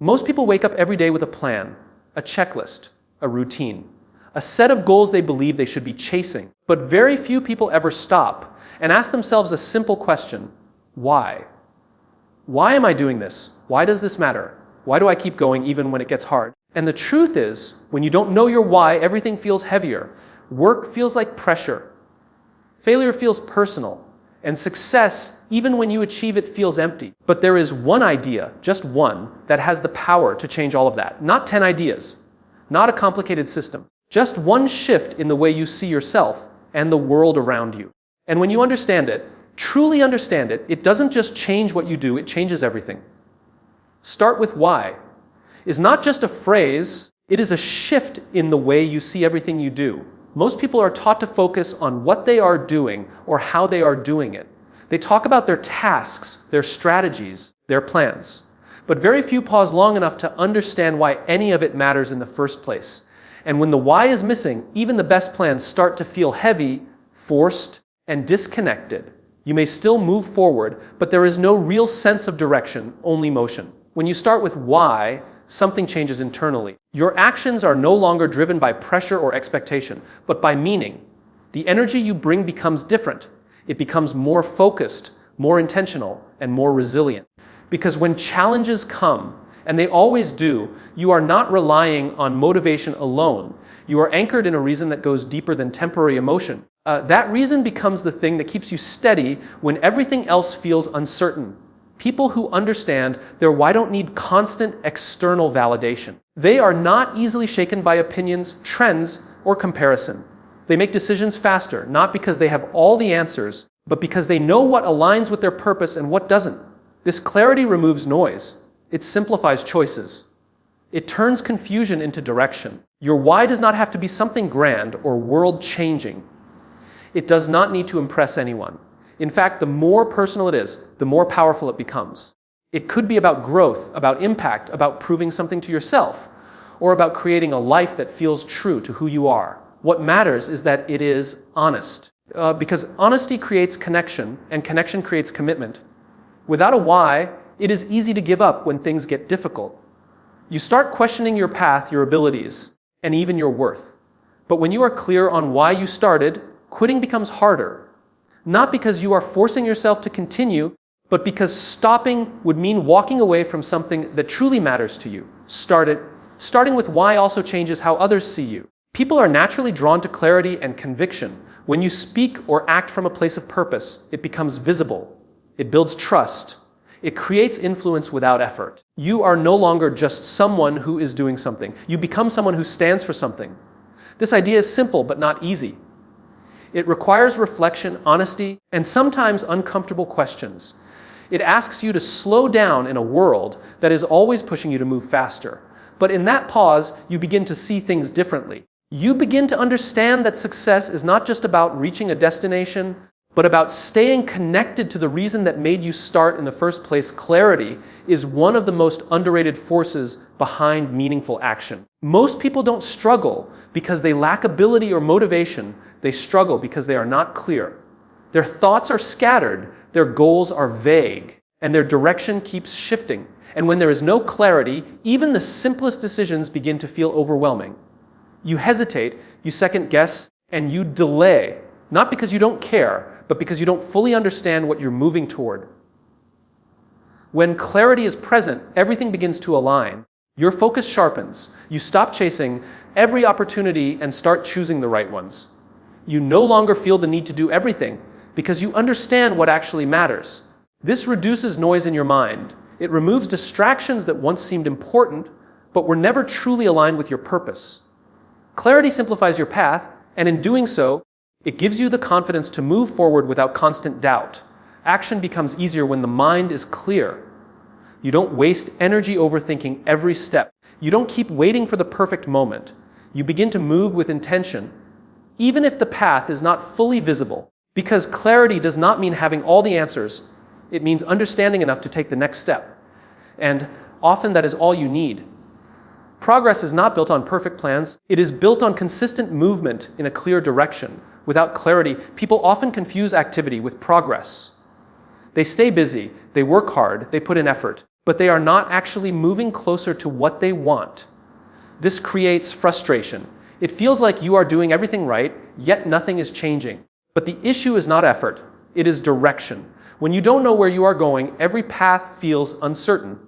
Most people wake up every day with a plan, a checklist, a routine, a set of goals they believe they should be chasing. But very few people ever stop and ask themselves a simple question: why? Why am I doing this? Why does this matter? Why do I keep going even when it gets hard? And the truth is, when you don't know your why, everything feels heavier. Work feels like pressure. Failure feels personal. And success, even when you achieve it, feels empty. But there is one idea, just one, that has the power to change all of that. Not 10 ideas, not a complicated system. Just one shift in the way you see yourself and the world around you. And when you understand it, truly understand it, it doesn't just change what you do, it changes everything. Start with why is not just a phrase, it is a shift in the way you see everything you do. Most people are taught to focus on what they are doing or how they are doing it. They talk about their tasks, their strategies, their plans. But very few pause long enough to understand why any of it matters in the first place. And when the why is missing, even the best plans start to feel heavy, forced, and disconnected. You may still move forward, but there is no real sense of direction, only motion. When you start with why, something changes internally. Your actions are no longer driven by pressure or expectation, but by meaning. The energy you bring becomes different. It becomes more focused, more intentional, and more resilient. Because when challenges come, and they always do, you are not relying on motivation alone. You are anchored in a reason that goes deeper than temporary emotion. That reason becomes the thing that keeps you steady when everything else feels uncertain. People who understand their why don't need constant external validation. They are not easily shaken by opinions, trends, or comparison. They make decisions faster, not because they have all the answers, but because they know what aligns with their purpose and what doesn't. This clarity removes noise. It simplifies choices. It turns confusion into direction. Your why does not have to be something grand or world-changing. It does not need to impress anyone. In fact, the more personal it is, the more powerful it becomes. It could be about growth, about impact, about proving something to yourself, or about creating a life that feels true to who you are. What matters is that it is honest. Because honesty creates connection, and connection creates commitment. Without a why, it is easy to give up when things get difficult. You start questioning your path, your abilities, and even your worth. But when you are clear on why you started, quitting becomes harder. Not because you are forcing yourself to continue, but because stopping would mean walking away from something that truly matters to you. Starting with why also changes how others see you. People are naturally drawn to clarity and conviction. When you speak or act from a place of purpose, it becomes visible. It builds trust. It creates influence without effort. You are no longer just someone who is doing something. You become someone who stands for something. This idea is simple but not easy. It requires reflection, honesty, and sometimes uncomfortable questions. It asks you to slow down in a world that is always pushing you to move faster. But in that pause, you begin to see things differently. You begin to understand that success is not just about reaching a destination, but about staying connected to the reason that made you start in the first place. Clarity is one of the most underrated forces behind meaningful action. Most people don't struggle because they lack ability or motivation. They struggle because they are not clear. Their thoughts are scattered, their goals are vague, and their direction keeps shifting. And when there is no clarity, even the simplest decisions begin to feel overwhelming. You hesitate, you second guess, and you delay, not because you don't care, but because you don't fully understand what you're moving toward. When clarity is present, everything begins to align. Your focus sharpens. You stop chasing every opportunity and start choosing the right ones. You no longer feel the need to do everything because you understand what actually matters. This reduces noise in your mind. It removes distractions that once seemed important, but were never truly aligned with your purpose. Clarity simplifies your path, and in doing so, it gives you the confidence to move forward without constant doubt. Action becomes easier when the mind is clear. You don't waste energy overthinking every step. You don't keep waiting for the perfect moment. You begin to move with intention, even if the path is not fully visible. Because clarity does not mean having all the answers. It means understanding enough to take the next step. And often that is all you need. Progress is not built on perfect plans. It is built on consistent movement in a clear direction. Without clarity, people often confuse activity with progress. They stay busy, they work hard, they put in effort, but they are not actually moving closer to what they want. This creates frustration. It feels like you are doing everything right, yet nothing is changing. But the issue is not effort, it is direction. When you don't know where you are going, every path feels uncertain.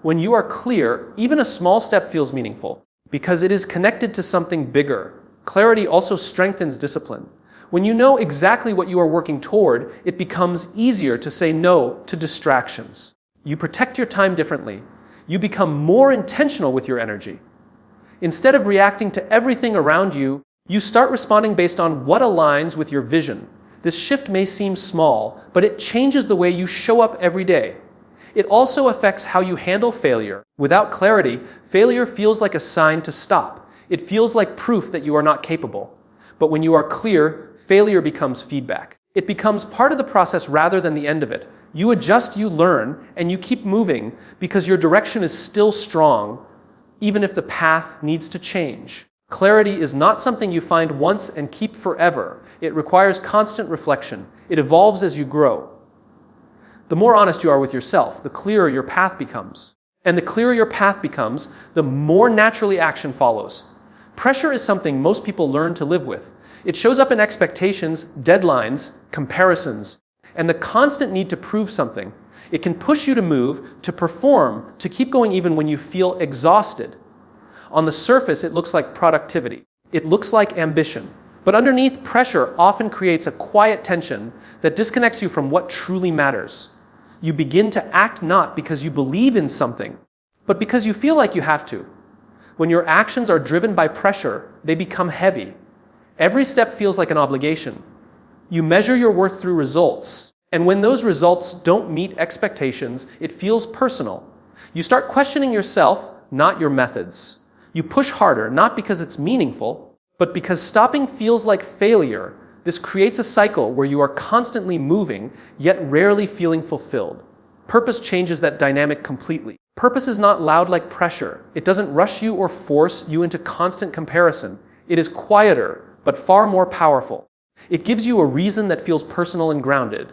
When you are clear, even a small step feels meaningful, because it is connected to something bigger. Clarity also strengthens discipline. When you know exactly what you are working toward, it becomes easier to say no to distractions. You protect your time differently. You become more intentional with your energy. Instead of reacting to everything around you, you start responding based on what aligns with your vision. This shift may seem small, but it changes the way you show up every day. It also affects how you handle failure. Without clarity, failure feels like a sign to stop. It feels like proof that you are not capable. But when you are clear, failure becomes feedback. It becomes part of the process rather than the end of it. You adjust, you learn, and you keep moving because your direction is still strong, even if the path needs to change. Clarity is not something you find once and keep forever. It requires constant reflection. It evolves as you grow. The more honest you are with yourself, the clearer your path becomes. And the clearer your path becomes, the more naturally action follows. Pressure is something most people learn to live with. It shows up in expectations, deadlines, comparisons, and the constant need to prove something. It can push you to move, to perform, to keep going even when you feel exhausted. On the surface, it looks like productivity. It looks like ambition. But underneath, pressure often creates a quiet tension that disconnects you from what truly matters. You begin to act not because you believe in something, but because you feel like you have to. When your actions are driven by pressure, they become heavy. Every step feels like an obligation. You measure your worth through results, and when those results don't meet expectations, it feels personal. You start questioning yourself, not your methods. You push harder, not because it's meaningful, but because stopping feels like failure. This creates a cycle where you are constantly moving, yet rarely feeling fulfilled. Purpose changes that dynamic completely. Purpose is not loud like pressure. It doesn't rush you or force you into constant comparison. It is quieter, but far more powerful. It gives you a reason that feels personal and grounded.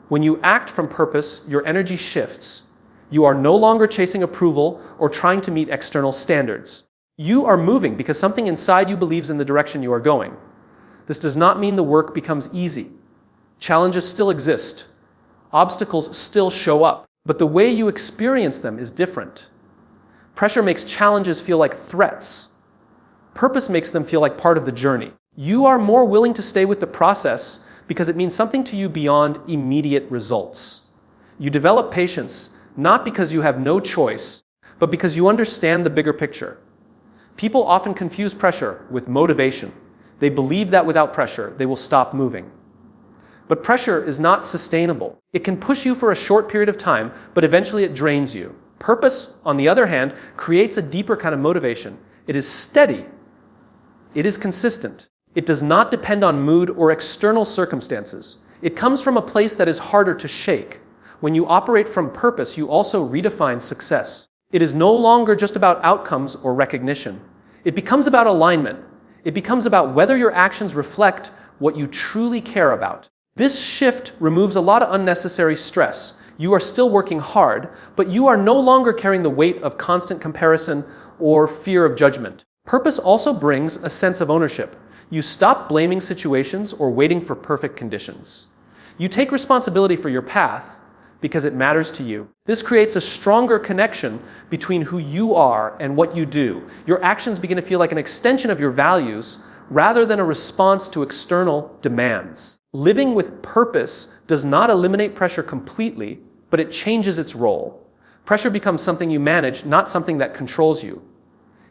When you act from purpose, your energy shifts. You are no longer chasing approval or trying to meet external standards. You are moving because something inside you believes in the direction you are going. This does not mean the work becomes easy. Challenges still exist. Obstacles still show up, but the way you experience them is different. Pressure makes challenges feel like threats. Purpose makes them feel like part of the journey. You are more willing to stay with the process because it means something to you beyond immediate results. You develop patience not because you have no choice, but because you understand the bigger picture. People often confuse pressure with motivation. They believe that without pressure, they will stop moving. But pressure is not sustainable. It can push you for a short period of time, but eventually it drains you. Purpose, on the other hand, creates a deeper kind of motivation. It is steady. It is consistent. It does not depend on mood or external circumstances. It comes from a place that is harder to shake. When you operate from purpose, you also redefine success. It is no longer just about outcomes or recognition. It becomes about alignment. It becomes about whether your actions reflect what you truly care about. This shift removes a lot of unnecessary stress. You are still working hard, but you are no longer carrying the weight of constant comparison or fear of judgment. Purpose also brings a sense of ownership. You stop blaming situations or waiting for perfect conditions. You take responsibility for your path because it matters to you. This creates a stronger connection between who you are and what you do. Your actions begin to feel like an extension of your values rather than a response to external demands. Living with purpose does not eliminate pressure completely, but it changes its role. Pressure becomes something you manage, not something that controls you.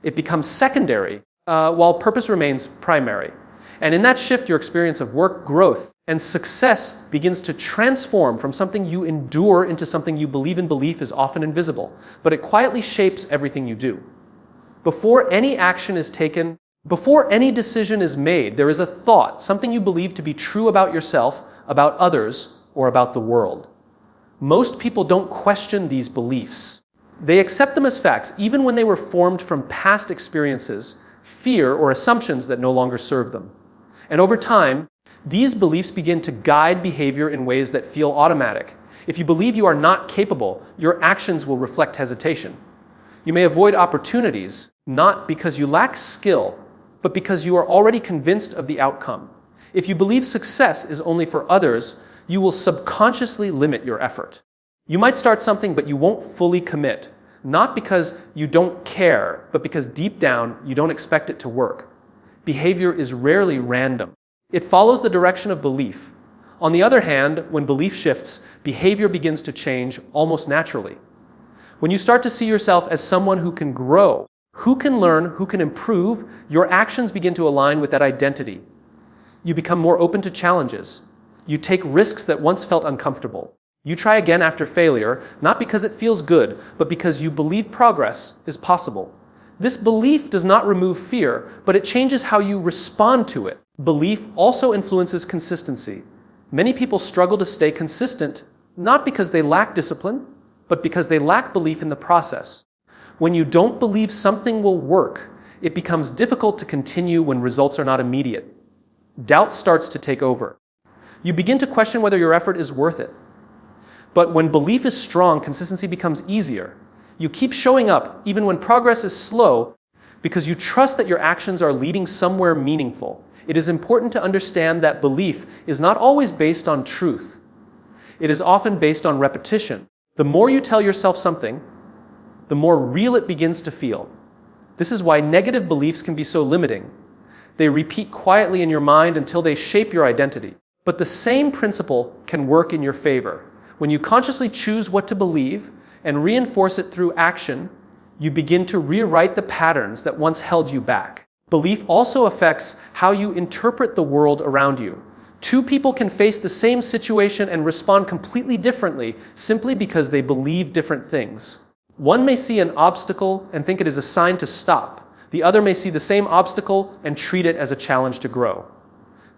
It becomes secondary, while purpose remains primary. And in that shift, your experience of work, growth, and success begins to transform from something you endure into something you believe in. Belief is often invisible, but it quietly shapes everything you do. Before any action is taken, before any decision is made, there is a thought, something you believe to be true about yourself, about others, or about the world. Most people don't question these beliefs. They accept them as facts, even when they were formed from past experiences, fear, or assumptions that no longer serve them. And over time, these beliefs begin to guide behavior in ways that feel automatic. If you believe you are not capable, your actions will reflect hesitation. You may avoid opportunities, not because you lack skill, but because you are already convinced of the outcome. If you believe success is only for others, you will subconsciously limit your effort. You might start something, but you won't fully commit, not because you don't care, but because deep down you don't expect it to work. Behavior is rarely random. It follows the direction of belief. On the other hand, when belief shifts, behavior begins to change almost naturally. When you start to see yourself as someone who can grow, who can learn, who can improve, your actions begin to align with that identity. You become more open to challenges. You take risks that once felt uncomfortable. You try again after failure, not because it feels good, but because you believe progress is possible. This belief does not remove fear, but it changes how you respond to it. Belief also influences consistency. Many people struggle to stay consistent, not because they lack discipline, but because they lack belief in the process. When you don't believe something will work, it becomes difficult to continue when results are not immediate. Doubt starts to take over. You begin to question whether your effort is worth it. But when belief is strong, consistency becomes easier. You keep showing up even when progress is slow because you trust that your actions are leading somewhere meaningful. It is important to understand that belief is not always based on truth. It is often based on repetition. The more you tell yourself something, the more real it begins to feel. This is why negative beliefs can be so limiting. They repeat quietly in your mind until they shape your identity. But the same principle can work in your favor. When you consciously choose what to believe and reinforce it through action, you begin to rewrite the patterns that once held you back. Belief also affects how you interpret the world around you. Two people can face the same situation and respond completely differently simply because they believe different things. One may see an obstacle and think it is a sign to stop. The other may see the same obstacle and treat it as a challenge to grow.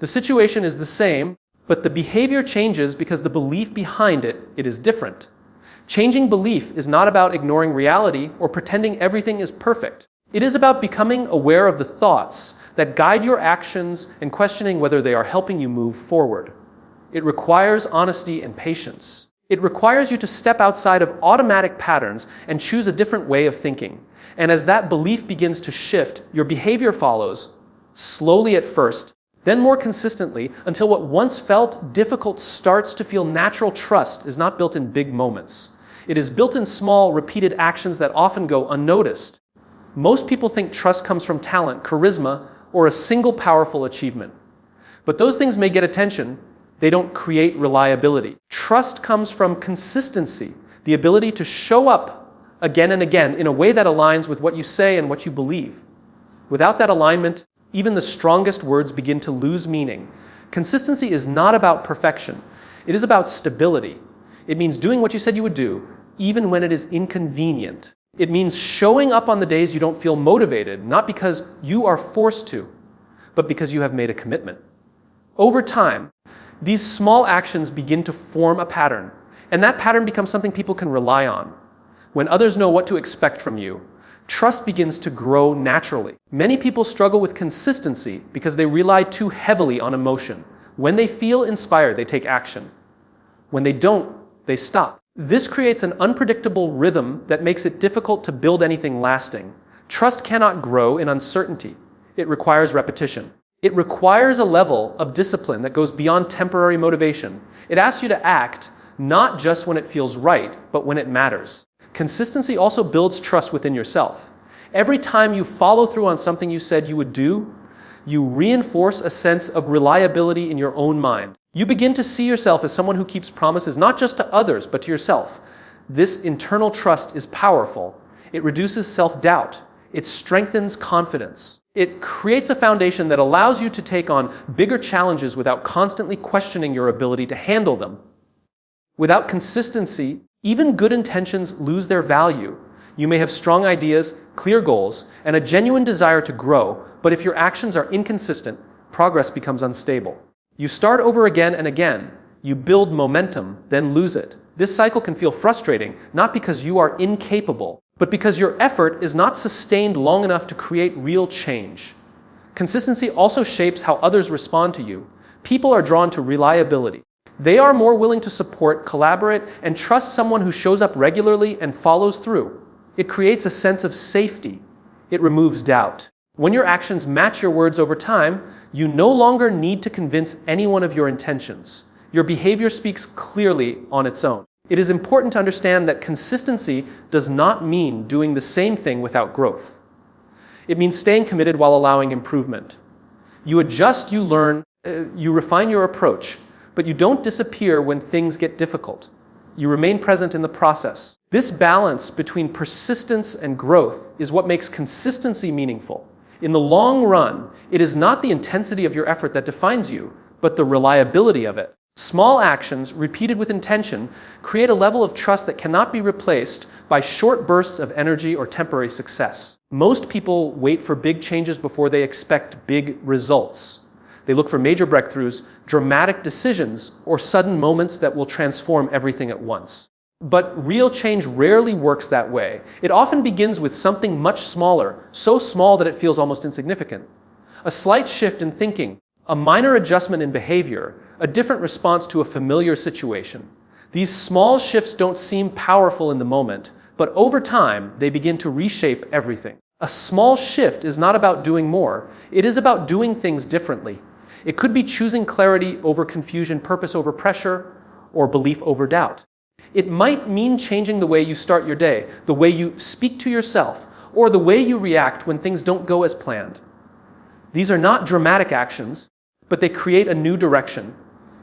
The situation is the same, but the behavior changes because the belief behind it is different. Changing belief is not about ignoring reality or pretending everything is perfect. It is about becoming aware of the thoughts that guide your actions and questioning whether they are helping you move forward. It requires honesty and patience. It requires you to step outside of automatic patterns and choose a different way of thinking. And as that belief begins to shift, your behavior follows, slowly at first, then more consistently, until what once felt difficult starts to feel natural. Trust is not built in big moments. It is built in small, repeated actions that often go unnoticed. Most people think trust comes from talent, charisma, or a single powerful achievement. But those things may get attention. They don't create reliability. Trust comes from consistency, the ability to show up again and again in a way that aligns with what you say and what you believe. Without that alignment, even the strongest words begin to lose meaning. Consistency is not about perfection. It is about stability. It means doing what you said you would do, even when it is inconvenient. It means showing up on the days you don't feel motivated, not because you are forced to, but because you have made a commitment. Over time, these small actions begin to form a pattern, and that pattern becomes something people can rely on. When others know what to expect from you, trust begins to grow naturally. Many people struggle with consistency because they rely too heavily on emotion. When they feel inspired, they take action. When they don't, they stop. This creates an unpredictable rhythm that makes it difficult to build anything lasting. Trust cannot grow in uncertainty. It requires repetition. It requires a level of discipline that goes beyond temporary motivation. It asks you to act not just when it feels right, but when it matters. Consistency also builds trust within yourself. Every time you follow through on something you said you would do, you reinforce a sense of reliability in your own mind. You begin to see yourself as someone who keeps promises not just to others, but to yourself. This internal trust is powerful. It reduces self-doubt. It strengthens confidence. It creates a foundation that allows you to take on bigger challenges without constantly questioning your ability to handle them. Without consistency, even good intentions lose their value. You may have strong ideas, clear goals, and a genuine desire to grow, but if your actions are inconsistent, progress becomes unstable. You start over again and again. You build momentum, then lose it. This cycle can feel frustrating, not because you are incapable, but because your effort is not sustained long enough to create real change. Consistency also shapes how others respond to you. People are drawn to reliability. They are more willing to support, collaborate, and trust someone who shows up regularly and follows through. It creates a sense of safety. It removes doubt. When your actions match your words over time, you no longer need to convince anyone of your intentions. Your behavior speaks clearly on its own. It is important to understand that consistency does not mean doing the same thing without growth. It means staying committed while allowing improvement. You adjust, you learn, you refine your approach, but you don't disappear when things get difficult. You remain present in the process. This balance between persistence and growth is what makes consistency meaningful. In the long run, it is not the intensity of your effort that defines you, but the reliability of it. Small actions, repeated with intention, create a level of trust that cannot be replaced by short bursts of energy or temporary success. Most people wait for big changes before they expect big results. They look for major breakthroughs, dramatic decisions, or sudden moments that will transform everything at once. But real change rarely works that way. It often begins with something much smaller, so small that it feels almost insignificant. A slight shift in thinking, a minor adjustment in behavior, a different response to a familiar situation. These small shifts don't seem powerful in the moment, but over time, they begin to reshape everything. A small shift is not about doing more. It is about doing things differently. It could be choosing clarity over confusion, purpose over pressure, or belief over doubt. It might mean changing the way you start your day, the way you speak to yourself, or the way you react when things don't go as planned. These are not dramatic actions, but they create a new direction.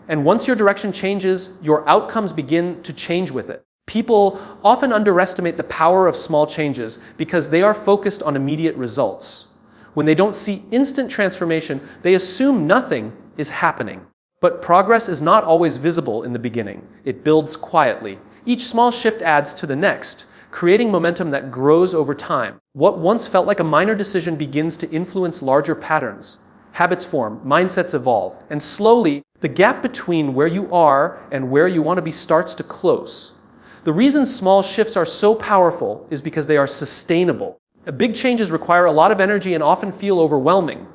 And once your direction changes, your outcomes begin to change with it. People often underestimate the power of small changes because they are focused on immediate results. When they don't see instant transformation, they assume nothing is happening. But progress is not always visible in the beginning. It builds quietly. Each small shift adds to the next, creating momentum that grows over time. What once felt like a minor decision begins to influence larger patterns. Habits form, mindsets evolve, and slowly, the gap between where you are and where you want to be starts to close. The reason small shifts are so powerful is because they are sustainable. Big changes require a lot of energy and often feel overwhelming.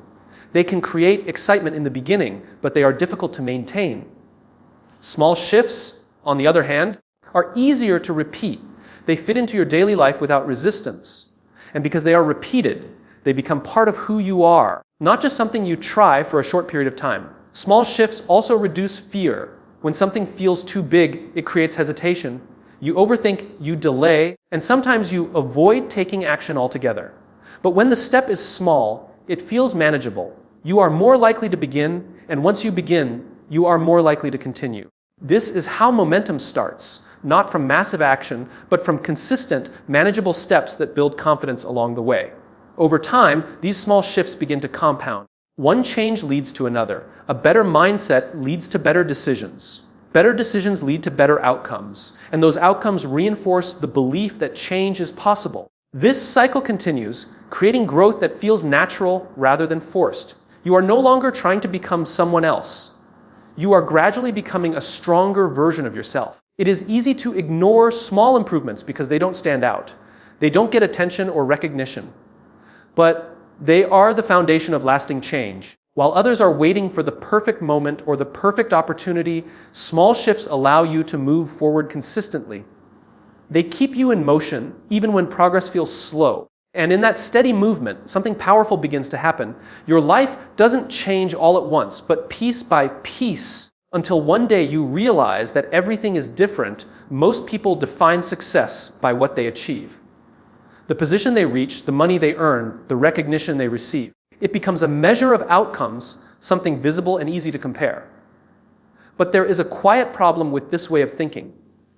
They can create excitement in the beginning, but they are difficult to maintain. Small shifts, on the other hand, are easier to repeat. They fit into your daily life without resistance. And because they are repeated, they become part of who you are, not just something you try for a short period of time. Small shifts also reduce fear. When something feels too big, it creates hesitation. You overthink, you delay, and sometimes you avoid taking action altogether. But when the step is small, it feels manageable. You are more likely to begin, and once you begin, you are more likely to continue. This is how momentum starts, not from massive action, but from consistent, manageable steps that build confidence along the way. Over time, these small shifts begin to compound. One change leads to another. A better mindset leads to better decisions. Better decisions lead to better outcomes, and those outcomes reinforce the belief that change is possible. This cycle continues, creating growth that feels natural rather than forced. You are no longer trying to become someone else. You are gradually becoming a stronger version of yourself. It is easy to ignore small improvements because they don't stand out. They don't get attention or recognition. But they are the foundation of lasting change. While others are waiting for the perfect moment or the perfect opportunity, small shifts allow you to move forward consistently. They keep you in motion even when progress feels slow. And in that steady movement, something powerful begins to happen. Your life doesn't change all at once, but piece by piece, until one day you realize that everything is different. Most people define success by what they achieve. The position they reach, the money they earn, the recognition they receive. It becomes a measure of outcomes, something visible and easy to compare. But there is a quiet problem with this way of thinking.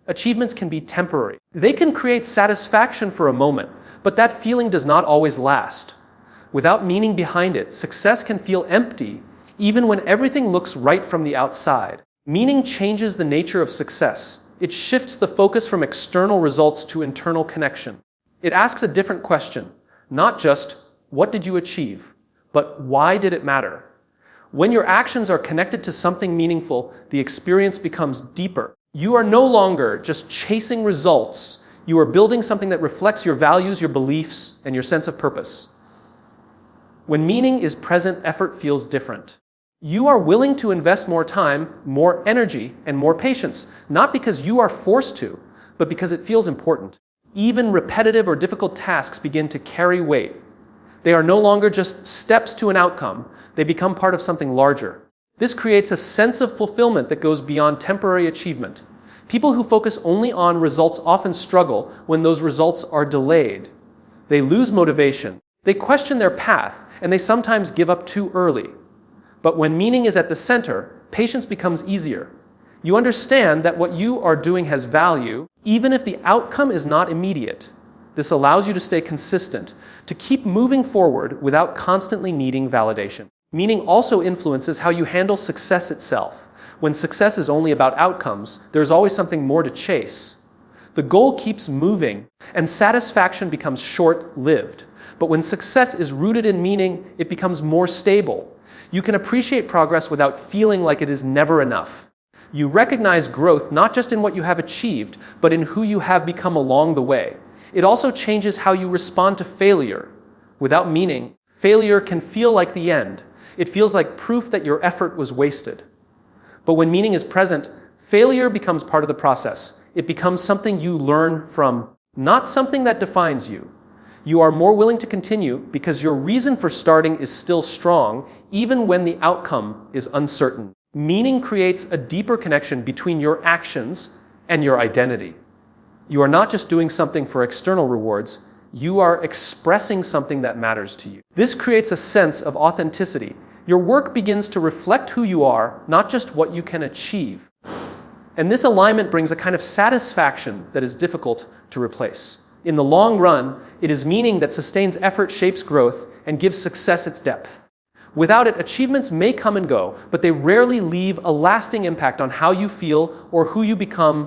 Achievements can be temporary. They can create satisfaction for a moment, but that feeling does not always last. Without meaning behind it, success can feel empty, even when everything looks right from the outside. Meaning changes the nature of success. It shifts the focus from external results to internal connection. It asks a different question, not just, what did you achieve? But why did it matter? When your actions are connected to something meaningful, the experience becomes deeper. You are no longer just chasing results. You are building something that reflects your values, your beliefs, and your sense of purpose. When meaning is present, effort feels different. You are willing to invest more time, more energy, and more patience, not because you are forced to, but because it feels important. Even repetitive or difficult tasks begin to carry weight. They are no longer just steps to an outcome, they become part of something larger. This creates a sense of fulfillment that goes beyond temporary achievement. People who focus only on results often struggle when those results are delayed. They lose motivation, they question their path, and they sometimes give up too early. But when meaning is at the center, patience becomes easier. You understand that what you are doing has value, even if the outcome is not immediate. This allows you to stay consistent, to keep moving forward without constantly needing validation. Meaning also influences how you handle success itself. When success is only about outcomes, there's always something more to chase. The goal keeps moving, and satisfaction becomes short-lived. But when success is rooted in meaning, it becomes more stable. You can appreciate progress without feeling like it is never enough. You recognize growth not just in what you have achieved, but in who you have become along the way. It also changes how you respond to failure. Without meaning, failure can feel like the end. It feels like proof that your effort was wasted. But when meaning is present, failure becomes part of the process. It becomes something you learn from, not something that defines you. You are more willing to continue because your reason for starting is still strong, even when the outcome is uncertain. Meaning creates a deeper connection between your actions and your identity. You are not just doing something for external rewards, you are expressing something that matters to you. This creates a sense of authenticity. Your work begins to reflect who you are, not just what you can achieve. And this alignment brings a kind of satisfaction that is difficult to replace. In the long run, it is meaning that sustains effort, shapes growth, and gives success its depth. Without it, achievements may come and go, but they rarely leave a lasting impact on how you feel or who you become